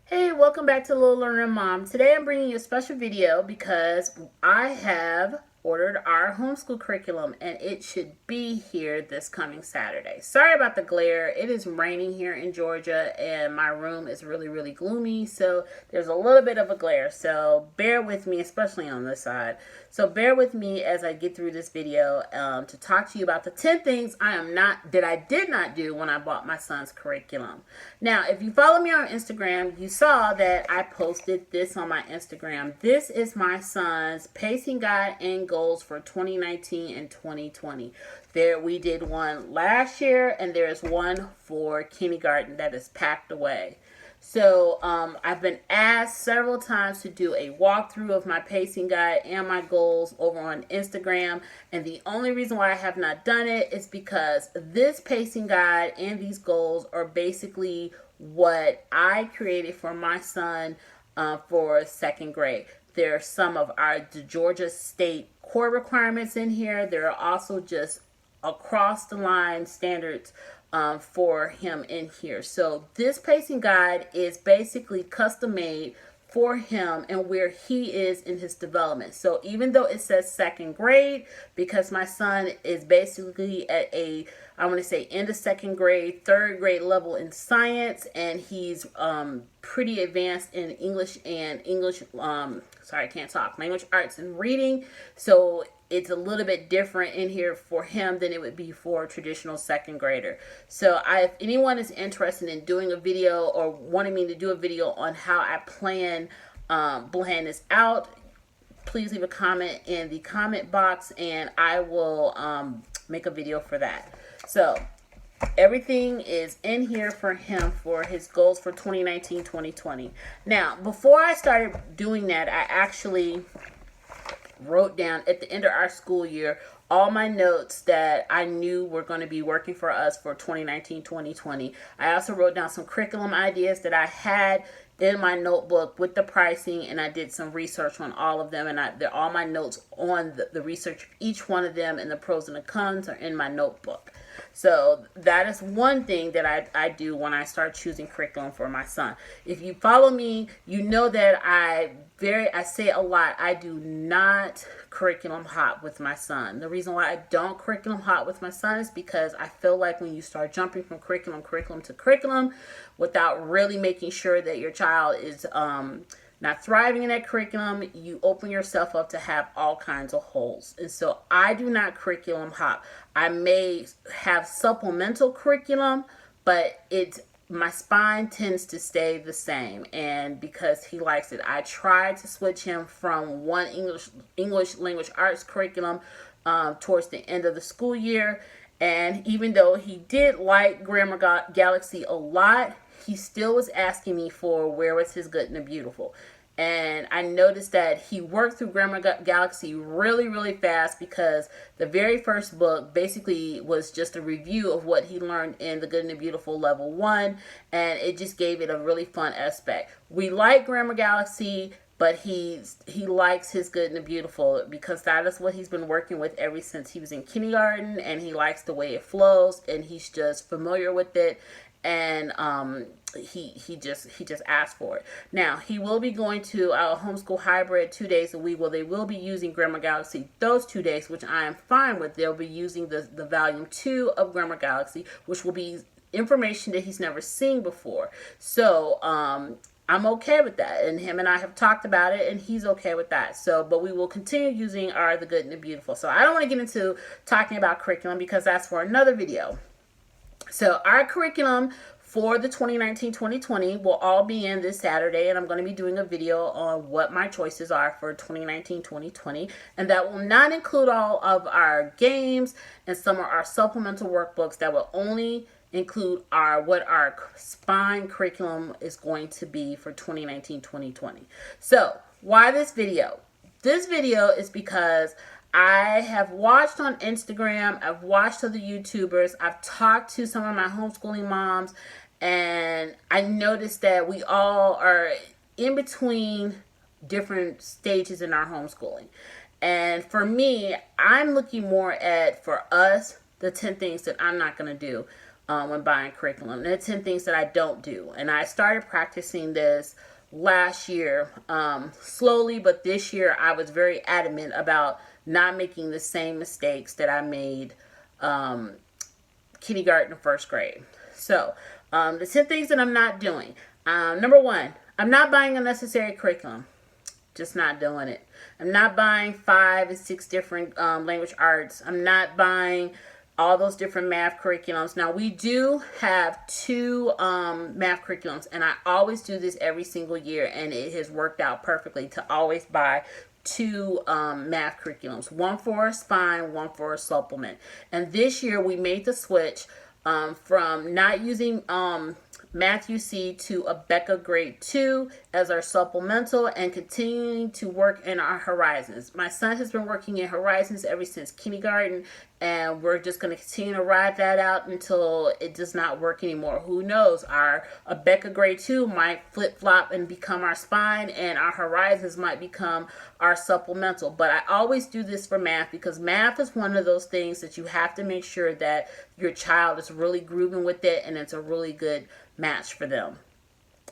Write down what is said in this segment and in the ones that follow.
Hey, welcome back to Little Learner Mom. Today I'm bringing you a special video because I have ordered our homeschool curriculum and it should be here this coming Saturday. Sorry about the glare. It is raining here in Georgia and my room is really gloomy, so there's a little bit of a glare. So bear with me, especially on this side. So bear with me as I get through this video to talk to you about the 10 things I did not do when I bought my son's curriculum. Now, if you follow me on Instagram, you saw that I posted this on my Instagram. This is my son's pacing guide and goals for 2019 and 2020. We did one last year, and there is one for kindergarten that is packed away. So I've been asked several times to do a walkthrough of my pacing guide and my goals over on Instagram. And the only reason why I have not done it is because this pacing guide and these goals are basically what I created for my son for second grade. There are some of the Georgia State core requirements in here. There are also just across the line standards for him in here. So this pacing guide is basically custom made for him and where he is in his development. So even though it says second grade, because my son is basically at I want to say end of second grade, third grade level in science, and he's pretty advanced in English and sorry, I can't talk, language arts and reading. So it's a little bit different in here for him than it would be for a traditional second grader. So if anyone is interested in doing a video or wanting me to do a video on how I plan this out, please leave a comment in the comment box and I will make a video for that. So everything is in here for him for his goals for 2019-2020. Now, before I started doing that, I actually wrote down at the end of our school year all my notes that I knew were going to be working for us for 2019-2020. I also wrote down some curriculum ideas that I had in my notebook with the pricing, and I did some research on all of them, and all my notes on the research of each one of them and the pros and the cons are in my notebook. So that is one thing that I do when I start choosing curriculum for my son. If you follow me, you know that I say a lot, I do not curriculum hop with my son. The reason why I don't curriculum hop with my son is because I feel like when you start jumping from curriculum to curriculum without really making sure that your child is not thriving in that curriculum, you open yourself up to have all kinds of holes. And so I do not curriculum hop. I may have supplemental curriculum, but my spine tends to stay the same, and because he likes it, I tried to switch him from one English language arts curriculum towards the end of the school year, and even though he did like Grammar Galaxy a lot, he still was asking me for where was his good and the beautiful. And I noticed that he worked through Grammar Galaxy really fast because the very first book basically was just a review of what he learned in The Good and the Beautiful Level 1, and it just gave it a really fun aspect. We like Grammar Galaxy, but he likes his Good and the Beautiful because that is what he's been working with ever since he was in kindergarten, and he likes the way it flows, and he's just familiar with it, and he just asked for it. Now he will be going to our homeschool hybrid 2 days a week where they will be using Grammar Galaxy those 2 days, which I am fine with. They'll be using the volume 2 of Grammar Galaxy, which will be information that he's never seen before. So I'm okay with that, and him and I have talked about it, and he's okay with that. So, but we will continue using The Good and the Beautiful. So I don't want to get into talking about curriculum because that's for another video. So our curriculum for the 2019-2020 will all be in this Saturday, and I'm going to be doing a video on what my choices are for 2019-2020, and that will not include all of our games and some of our supplemental workbooks. That will only include what our spine curriculum is going to be for 2019-2020. So why this video? This video is because I have watched on Instagram, I've watched other YouTubers, I've talked to some of my homeschooling moms, and I noticed that we all are in between different stages in our homeschooling. And for me, I'm looking more at, for us, the 10 things that I'm not going to do. when buying curriculum. And the 10 things that I don't do. And I started practicing this last year, slowly, but this year I was very adamant about not making the same mistakes that I made kindergarten and first grade. So, the 10 things that I'm not doing. Number one, I'm not buying unnecessary curriculum. Just not doing it. I'm not buying 5 and 6 different language arts. I'm not buying all those different math curriculums. Now, we do have 2 math curriculums, and I always do this every single year, and it has worked out perfectly to always buy 2 math curriculums, one for a spine, one for a supplement. And this year we made the switch from not using Math UC to a Becca grade 2 as our supplemental and continuing to work in our Horizons. My son has been working in Horizons ever since kindergarten, and we're just going to continue to ride that out until it does not work anymore. Who knows? A Becca grade 2 might flip-flop and become our spine, and our Horizons might become our supplemental. But I always do this for math because math is one of those things that you have to make sure that your child is really grooving with it and it's a really good match for them.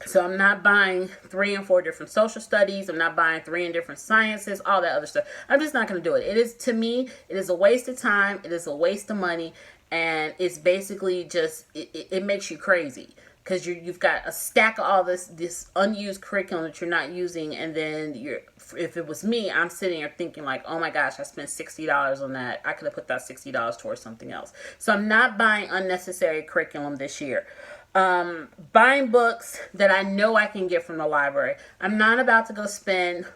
So I'm not buying 3 and 4 different social studies. I'm not buying 3 in different sciences, all that other stuff. I'm just not going to do it. It is, to me, it is a waste of time. It is a waste of money. And it's basically just, it makes you crazy. Because you've got a stack of all this unused curriculum that you're not using. And then if it was me, I'm sitting here thinking like, oh my gosh, I spent $60 on that. I could have put that $60 towards something else. So I'm not buying unnecessary curriculum this year. Buying books that I know I can get from the library. I'm not about to go spend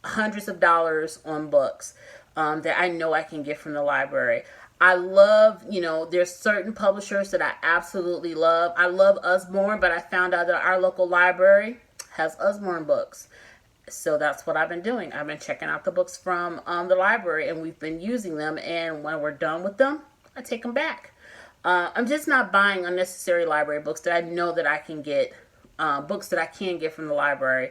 hundreds of dollars on books that I know I can get from the library. I love, there's certain publishers that I absolutely love. I love Usborne, but I found out that our local library has Usborne books. So that's what I've been doing. I've been checking out the books from the library, and we've been using them. And when we're done with them, I take them back. I'm just not buying unnecessary library books that I know that I can get, books that I can get from the library.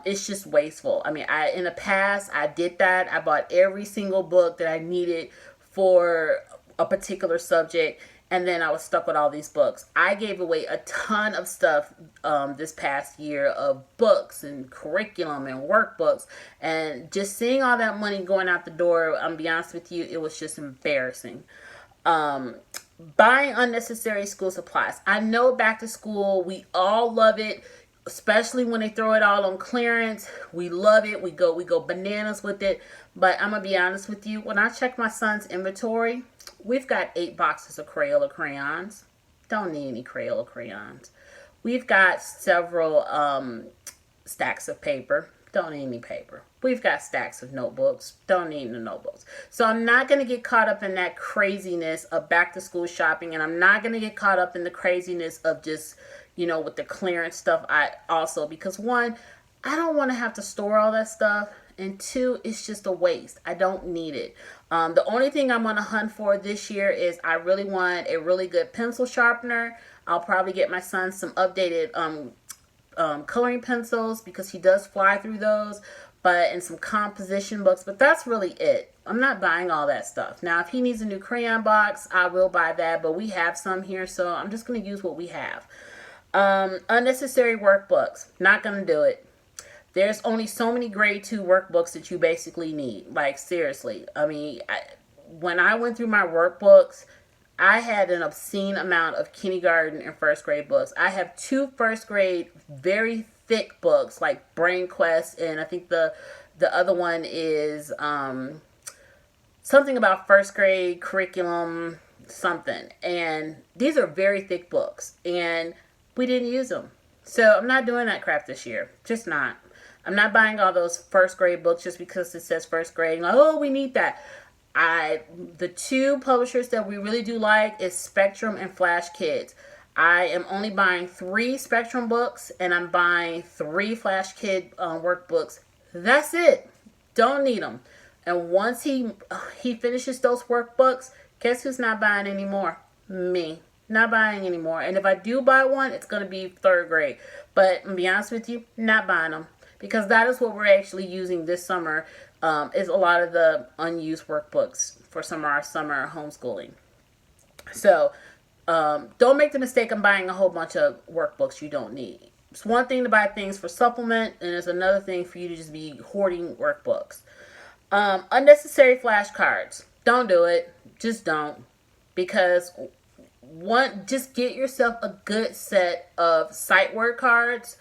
It's just wasteful. I mean, in the past, I did that. I bought every single book that I needed for a particular subject, and then I was stuck with all these books. I gave away a ton of stuff this past year of books and curriculum and workbooks, and just seeing all that money going out the door, I'm be honest with you, it was just embarrassing. Buying unnecessary school supplies. I know back to school, we all love it, especially when they throw it all on clearance. We love it. We go bananas with it. But I'm going to be honest with you. When I check my son's inventory, we've got 8 boxes of Crayola crayons. Don't need any Crayola crayons. We've got several stacks of paper. Don't need any paper. We've got stacks of notebooks. Don't need the notebooks. So I'm not going to get caught up in that craziness of back to school shopping. And I'm not going to get caught up in the craziness of just, with the clearance stuff. Because 1, I don't want to have to store all that stuff. And 2, it's just a waste. I don't need it. The only thing I'm going to hunt for this year is I really want a really good pencil sharpener. I'll probably get my son some updated coloring pencils because he does fly through those, and some composition books, but that's really it. I'm not buying all that stuff. Now, if he needs a new crayon box, I will buy that, but we have some here, so I'm just going to use what we have. Unnecessary workbooks, not going to do it. There's only so many grade 2 workbooks that you basically need. Like, seriously. I mean, when I went through my workbooks, I had an obscene amount of kindergarten and first grade books. I have 2 first grade very thick books like Brain Quest, and I think the other one is something about first grade curriculum something. And these are very thick books, and we didn't use them. So I'm not doing that crap this year. Just not. I'm not buying all those first grade books just because it says first grade. Like, oh, we need that. The 2 publishers that we really do like is Spectrum and Flash Kids. I am only buying 3 Spectrum books, and I'm buying 3 Flash Kid workbooks. That's it. Don't need them. And once he finishes those workbooks, guess who's not buying anymore? Me. Not buying anymore. And if I do buy one, it's going to be 3rd grade. But to be honest with you, not buying them. Because that is what we're actually using this summer, is a lot of the unused workbooks for some of our summer homeschooling. So, Don't make the mistake of buying a whole bunch of workbooks you don't need. It's one thing to buy things for supplement, and it's another thing for you to just be hoarding workbooks. Unnecessary flashcards. Don't do it. Just don't. Because just get yourself a good set of sight word cards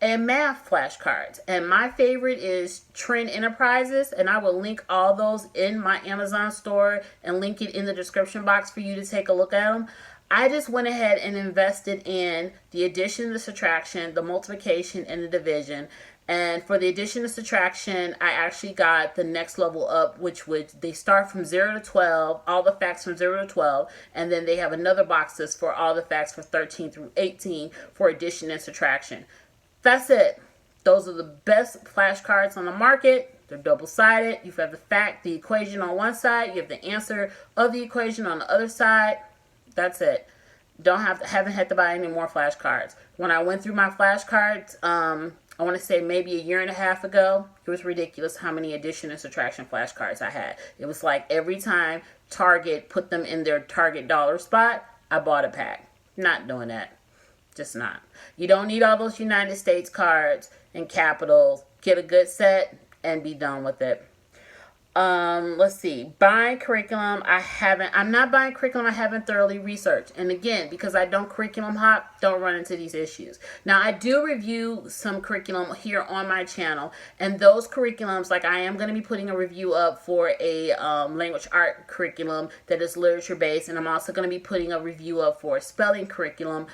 and math flashcards. And my favorite is Trend Enterprises, and I will link all those in my Amazon store and link it in the description box for you to take a look at them. I just went ahead and invested in the addition, the subtraction, the multiplication, and the division. And for the addition and subtraction, I actually got the next level up, which they start from 0 to 12, all the facts from 0 to 12, and then they have another boxes for all the facts from 13 through 18 for addition and subtraction. That's it. Those are the best flashcards on the market. They're double-sided. You have the fact, the equation on one side. You have the answer of the equation on the other side. That's it. Haven't had to buy any more flashcards. When I went through my flashcards, I want to say maybe a year and a half ago, it was ridiculous how many addition and subtraction flashcards I had. It was like every time Target put them in their Target dollar spot, I bought a pack. Not doing that. Just not. You don't need all those United States cards and capitals. Get a good set and be done with it. Let's see. Buying curriculum. I'm not buying curriculum I haven't thoroughly researched. And again, because I don't curriculum hop, don't run into these issues. Now, I do review some curriculum here on my channel. And those curriculums, like I am going to be putting a review up for a language art curriculum that is literature based. And I'm also going to be putting a review up for a spelling curriculum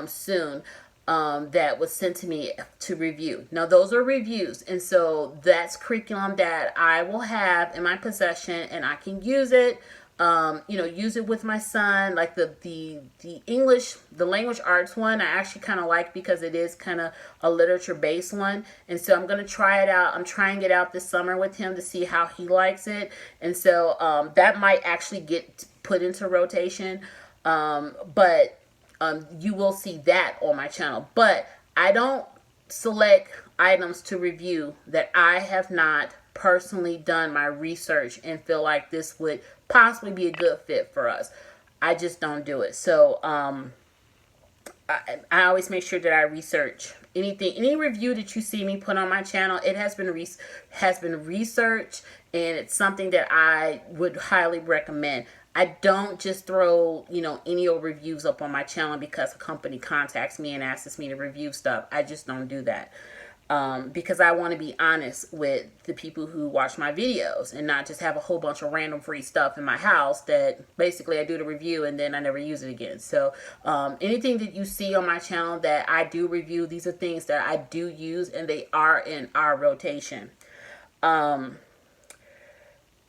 soon. That was sent to me to review. Now, those are reviews, and so that's curriculum that I will have in my possession, and I can use it. Use it with my son. Like the English, the language arts one, I actually kind of like because it is kind of a literature based one, and so I'm gonna try it out. I'm trying it out this summer with him to see how he likes it, and so that might actually get put into rotation, but. You will see that on my channel. But I don't select items to review that I have not personally done my research and feel like this would possibly be a good fit for us. I just don't do it. So I always make sure that I research any review that you see me put on my channel. It has been researched, and it's something that I would highly recommend. I don't just throw, any old reviews up on my channel because a company contacts me and asks me to review stuff. I just don't do that. Because I want to be honest with the people who watch my videos and not just have a whole bunch of random free stuff in my house that basically I do the review and then I never use it again. So anything that you see on my channel that I do review, these are things that I do use and they are in our rotation.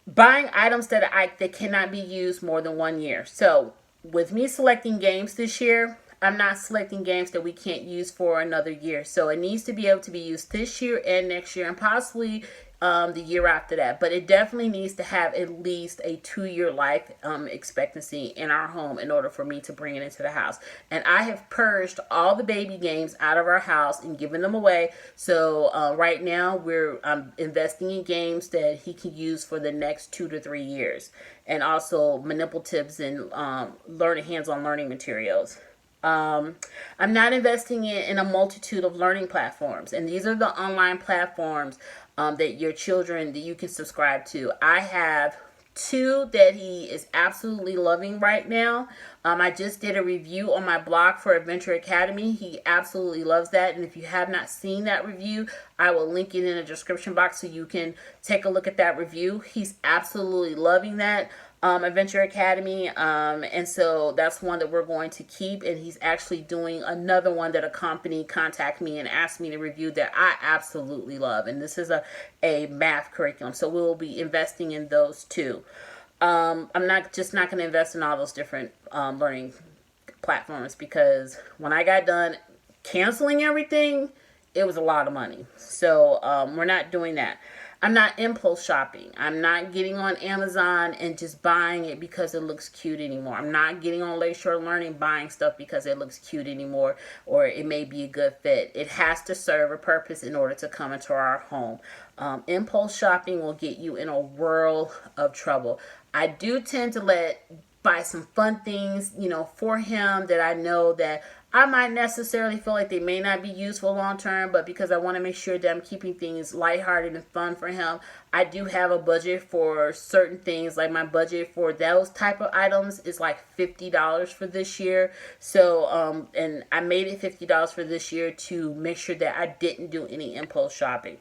Buying items that cannot be used more than 1 year. So with me selecting games this year, I'm not selecting games that we can't use for another year. So it needs to be able to be used this year and next year and possibly the year after that. But it definitely needs to have at least a 2-year life expectancy in our home in order for me to bring it into the house. And I have purged all the baby games out of our house and given them away. So right now I'm investing in games that he can use for the next 2 to 3 years. And also manipulatives and hands-on learning materials. I'm not investing in a multitude of learning platforms. And these are the online platforms that you can subscribe to. I have 2 that he is absolutely loving right now. I just did a review on my blog for Adventure Academy. He absolutely loves that. And if you have not seen that review, I will link it in the description box so you can take a look at that review. He's absolutely loving that. Adventure Academy, and so that's one that we're going to keep, and he's actually doing another one that a company contacted me and asked me to review that I absolutely love, and this is a math curriculum, so we'll be investing in those too. I'm not going to invest in all those different learning platforms because when I got done canceling everything, it was a lot of money, so we're not doing that. I'm not impulse shopping. I'm not getting on Amazon and just buying it because it looks cute anymore. I'm not getting on Lakeshore Learning buying stuff because it looks cute anymore or it may be a good fit. It has to serve a purpose in order to come into our home. Impulse shopping will get you in a world of trouble. I do tend to let buy some fun things, for him that I know that I might necessarily feel like they may not be useful long term, but because I want to make sure that I'm keeping things lighthearted and fun for him, I do have a budget for certain things. Like my budget for those type of items is like $50 for this year. So, and I made it $50 for this year to make sure that I didn't do any impulse shopping.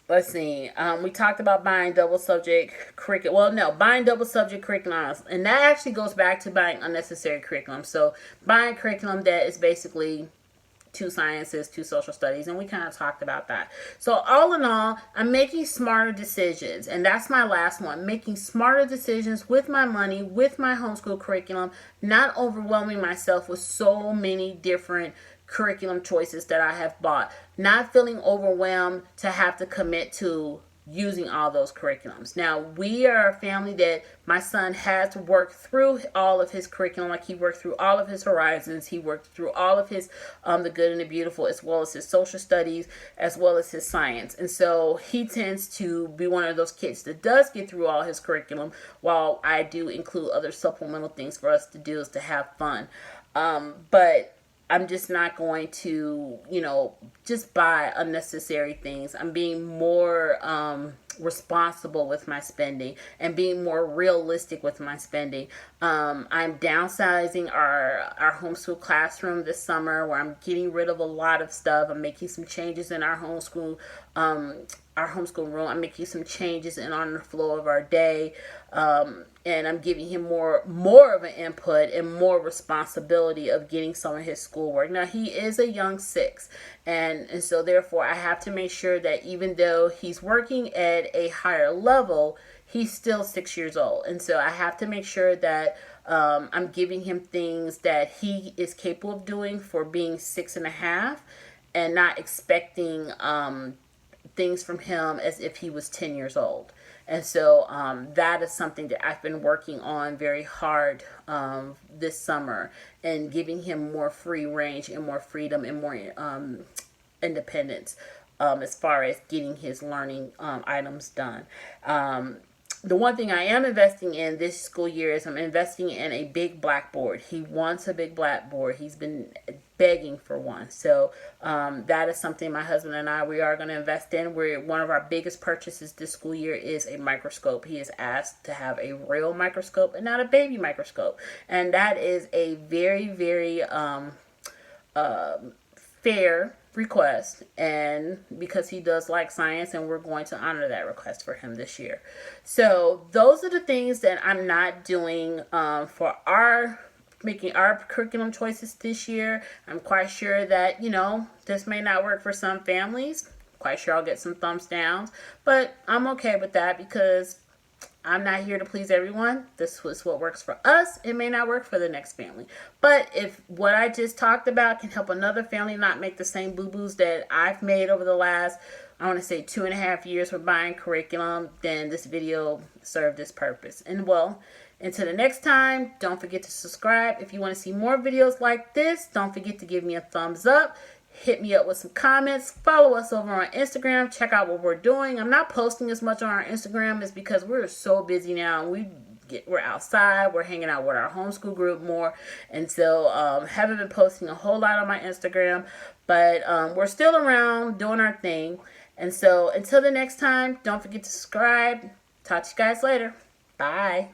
Let's see. We talked about buying double subject curriculum. Well, no, buying double subject curriculums. And that actually goes back to buying unnecessary curriculum. So buying curriculum that is basically 2 sciences, 2 social studies, and we kind of talked about that. So all in all, I'm making smarter decisions, and that's my last one. Making smarter decisions with my money, with my homeschool curriculum, not overwhelming myself with so many different curriculum choices that I have bought, not feeling overwhelmed to have to commit to using all those curriculums. Now, we are a family that my son has worked through all of his curriculum. Like, he worked through all of his horizons. He worked through all of his the good and the beautiful, as well as his social studies, as well as his science. And so he tends to be one of those kids that does get through all his curriculum, while I do include other supplemental things for us to do is to have fun. But I'm just not going to, just buy unnecessary things. I'm being more responsible with my spending and being more realistic with my spending. I'm downsizing our homeschool classroom this summer, where I'm getting rid of a lot of stuff. I'm making some changes in our homeschool room. I'm making some changes on the flow of our day. And I'm giving him more of an input and more responsibility of getting some of his schoolwork. Now, he is a young 6, and so therefore I have to make sure that even though he's working at a higher level, he's still 6 years old. And so I have to make sure that I'm giving him things that he is capable of doing for being 6.5, and not expecting things from him as if he was 10 years old. And so that is something that I've been working on very hard this summer, and giving him more free range and more freedom and more independence as far as getting his learning items done. The one thing I am investing in this school year is I'm investing in a big blackboard. He wants a big blackboard. He's been begging for one. So that is something my husband and we are going to invest in. One of our biggest purchases this school year is a microscope. He is asked to have a real microscope and not a baby microscope. And that is a very, very fair request, and because he does like science, and we're going to honor that request for him this year. So those are the things that I'm not doing for making our curriculum choices this year. I'm quite sure that this may not work for some families. Quite sure I'll get some thumbs downs, but I'm okay with that because I'm not here to please everyone. This was what works for us. It may not work for the next family. But if what I just talked about can help another family not make the same boo-boos that I've made over the last, I want to say 2.5 years for buying curriculum, then this video served its purpose. And well, until the next time, don't forget to subscribe. If you want to see more videos like this, don't forget to give me a thumbs up. Hit me up with some comments. Follow us over on Instagram. Check out what we're doing. I'm not posting as much on our Instagram is because we're so busy now. We're outside. We're hanging out with our homeschool group more. And so haven't been posting a whole lot on my Instagram. But we're still around doing our thing. And so until the next time, don't forget to subscribe. Talk to you guys later. Bye.